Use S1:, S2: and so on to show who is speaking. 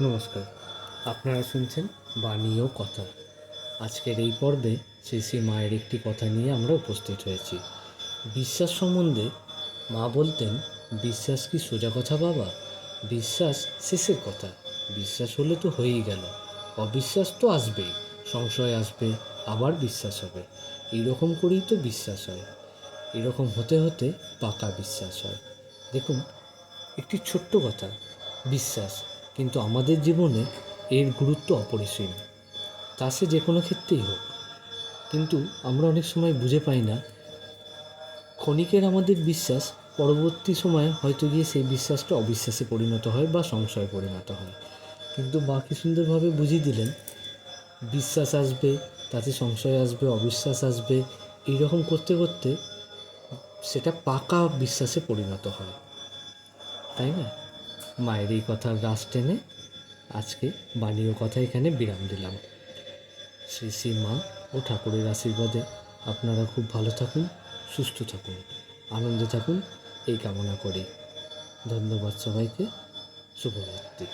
S1: নমস্কার, আপনারা শুনছেন বাণী ও কথা। আজকের এই পর্বে শ্রী শ্রী মায়ের একটি কথা নিয়ে আমরা উপস্থিত হয়েছি। বিশ্বাস সম্বন্ধে মা বলতেন, বিশ্বাস কি সোজা কথা বাবা? বিশ্বাস শেষের কথা। বিশ্বাস হলে তো হয়েই গেল, অবিশ্বাস তো আসবেই, সংশয় আসবে, আবার বিশ্বাস হবে। এইরকম করেই তো বিশ্বাস হয়। এরকম হতে হতে পাকা বিশ্বাস হয়। দেখুন, একটি ছোট্ট কথা, বিশ্বাস, কিন্তু আমাদের জীবনে এর গুরুত্ব অপরিসীম। তা সে যে কোনো ক্ষেত্রেই হোক। কিন্তু আমরা অনেক সময় বুঝে পাই না, ক্ষণিকের আমাদের বিশ্বাস পরবর্তী সময়ে হয়তো গিয়ে সেই বিশ্বাসটা অবিশ্বাসে পরিণত হয় বা সংশয়ে পরিণত হয়। কিন্তু মা কি সুন্দরভাবে বুঝিয়ে দিলেন, বিশ্বাস আসবে, তাতে সংশয় আসবে, অবিশ্বাস আসবে, এইরকম করতে করতে সেটা পাকা বিশ্বাসে পরিণত হয়, তাই না? মায়ের এই কথার রাশ টেনে আজকে বাণীয় কথা এখানে বিরাম দিলাম। শ্রী শ্রী মা ও ঠাকুরের আশীর্বাদে আপনারা খুব ভালো থাকুন, সুস্থ থাকুন, আনন্দে থাকুন, এই কামনা করি। ধন্যবাদ সবাইকে। শুভরাত্রি।